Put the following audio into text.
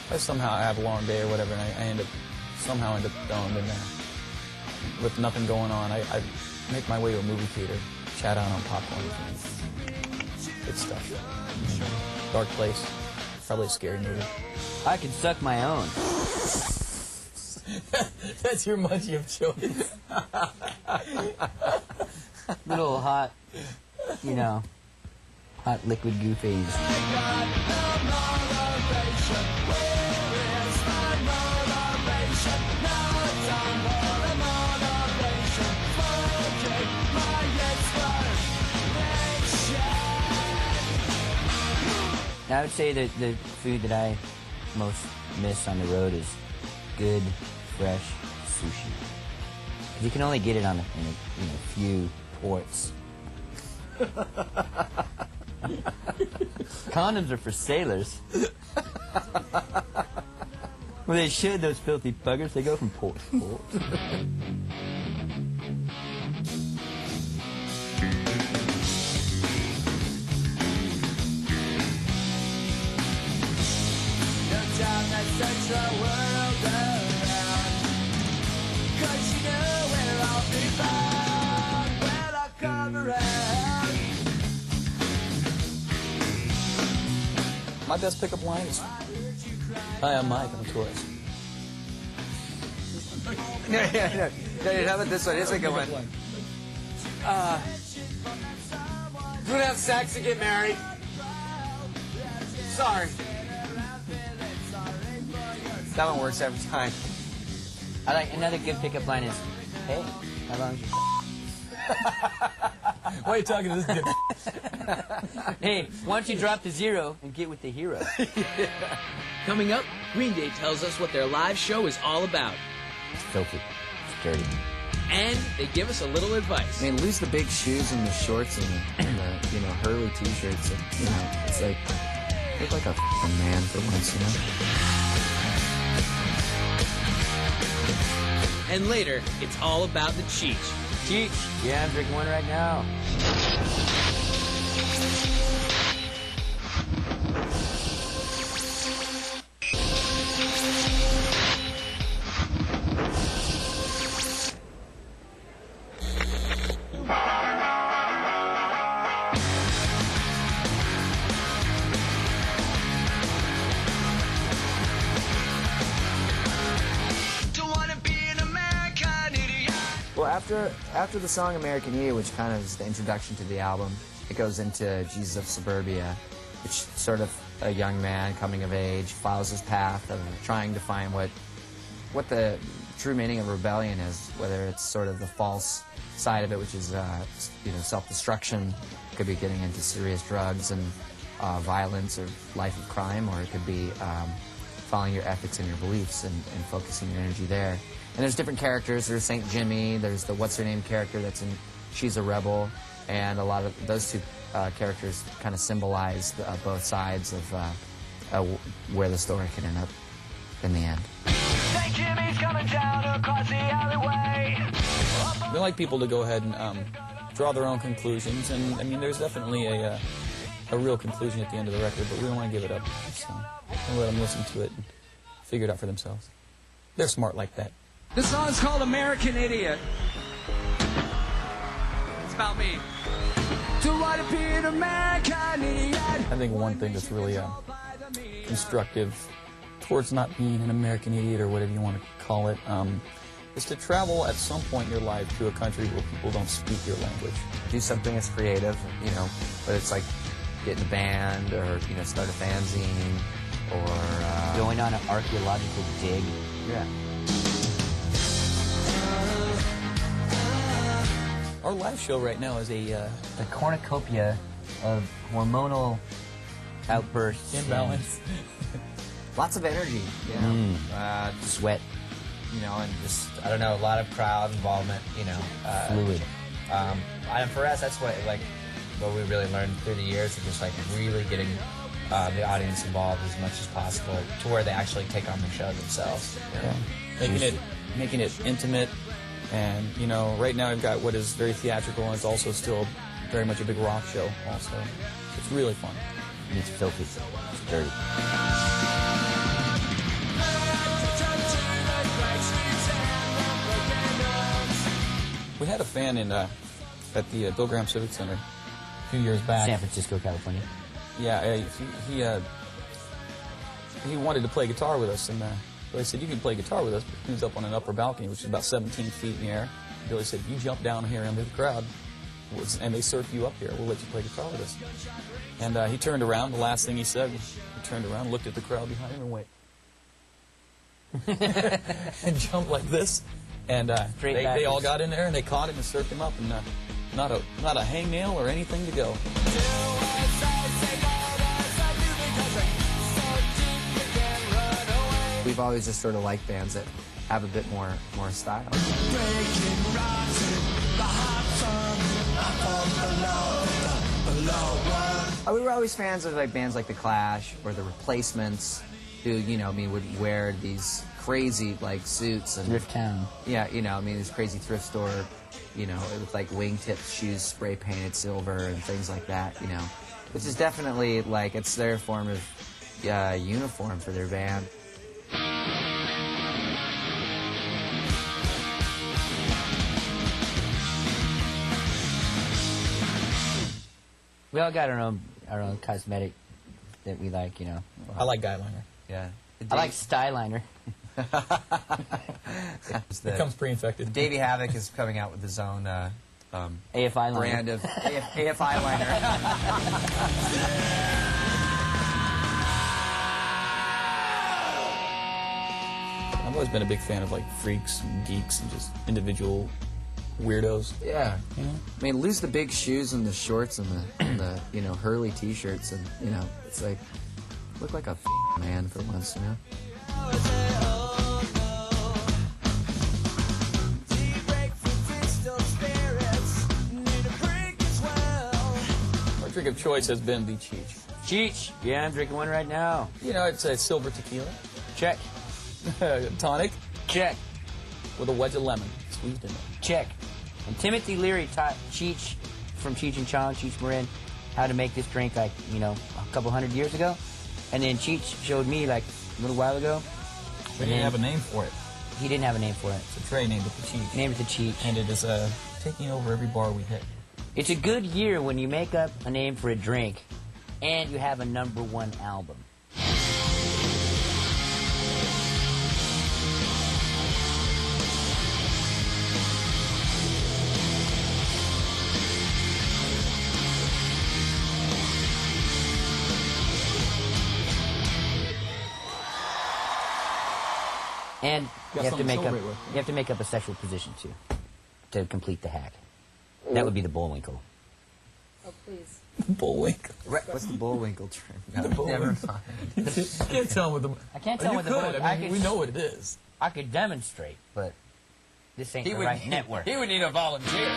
If somehow I have a long day or whatever, and I somehow end up stoned and with nothing going on, I make my way to a movie theater, chat out on popcorn. Good stuff. Dark place. Probably a scary movie. I can suck my own. That's your munchie of choice. Little hot, you know, hot liquid goo phase. I would say that the food that I most miss on the road is good, fresh sushi. You can only get it in a few ports. Condoms are for sailors. Well, they should, those filthy buggers. They go from port to port. Search the world around, 'cause you know where I'll be found when I come around. My best pickup line is, "Hi, I'm Mike, I'm a tourist." No, how about this one? Here's a good one. You wanna have sex and get married? Sorry. That one works every time. I like another good pickup line is, "Hey, how long is your Why are you talking to this dude? Hey, why don't you drop the zero and get with the hero?" Coming up, Green Day tells us what their live show is all about. It's filthy. It's dirty. And they give us a little advice. I mean, lose the big shoes and the shorts and the Hurley t-shirts. And, it's like, look like a f***ing man for once, And later, it's all about the Cheech. Cheech? Yeah, I'm drinking one right now. Well, after the song American Idiot, which kind of is the introduction to the album, it goes into Jesus of Suburbia, which is sort of a young man coming of age, follows his path of trying to find what the true meaning of rebellion is, whether it's sort of the false side of it, which is self-destruction, could be getting into serious drugs and violence or life of crime, or it could be following your ethics and your beliefs and focusing your energy there. And there's different characters. There's St. Jimmy. There's the what's-her-name character that's in She's a Rebel. And a lot of those two characters kind of symbolize both sides of where the story can end up in the end. St. Jimmy's coming down across the alleyway. We like people to go ahead and draw their own conclusions. And, I mean, there's definitely a real conclusion at the end of the record, but we don't want to give it up. So we'll let them listen to it and figure it out for themselves. They're smart like that. The song's called American Idiot. It's about me. To what appeared American Idiot. I think one thing that's really constructive towards not being an American idiot or whatever you want to call it is to travel at some point in your life to a country where people don't speak your language. Do something that's creative, whether it's like get in a band or, start a fanzine or... Going on an archaeological dig. Yeah. Our live show right now is the cornucopia of hormonal outbursts. Imbalance. Lots of energy, Sweat. And just, I don't know, a lot of crowd involvement, Fluid. And for us, that's what we really learned through the years, of just really getting the audience involved as much as possible to where they actually take on the show themselves. Yeah. Making it intimate. And, right now we've got what is very theatrical, and it's also still very much a big rock show also. So it's really fun. And it's filthy. It's dirty. had a fan in at the Bill Graham Civic Center a few years back. San Francisco, California. Yeah, he wanted to play guitar with us, and Billy said, "You can play guitar with us." But he was up on an upper balcony, which is about 17 feet in the air. Billy said, "You jump down here under the crowd, and they surf you up here. We'll let you play guitar with us." And he turned around. The last thing he said, he turned around, looked at the crowd behind him, and went and jumped like this. And they all got in there and they caught him and surfed him up, and not a hangnail or anything to go. We've always just sort of liked bands that have a bit more style. We were always fans of like bands like The Clash or The Replacements, who, you know, I mean, would wear these crazy like suits and Thrift Town. yeah, you know, I mean, this crazy thrift store, you know, with like wingtip shoes spray painted silver and things like that, you know, which is definitely like it's their form of uniform for their band. We all got our own cosmetic that we like, you know. I like Guyliner. Yeah. I like Styliner. It comes pre-infected. Davey Havoc is coming out with his own AFI liner. brand of AFI liner. I've always been a big fan of like freaks and geeks and just individual weirdos. Yeah. You know? I mean, lose the big shoes and the shorts and the you know, Hurley t-shirts, and you know, it's like look like a man for once, you know. My drink of choice has been the Cheech. Cheech. Yeah, I'm drinking one right now. You know, it's a silver tequila, Check. tonic Check. with a wedge of lemon squeezed in it. Check. And Timothy Leary taught Cheech from Cheech and Chong, Cheech Marin, how to make this drink like, you know, a couple hundred years ago. And then Cheech showed me like a little while ago. We didn't have a name for it. He didn't have a name for it. It's a tray named it the Cheech. Named it the Cheech. And it is taking over every bar we hit. It's a good year when you make up a name for a drink and you have a #1 album. And you have to make up a sexual position too to complete the hack. That would be the Bullwinkle. Oh, please. Bullwinkle. What's the Bullwinkle term? Never mind. You can't tell with the. I can't tell you with the could. Bull- I mean, we know what it is. I could demonstrate, but this ain't the right network. He would need a volunteer.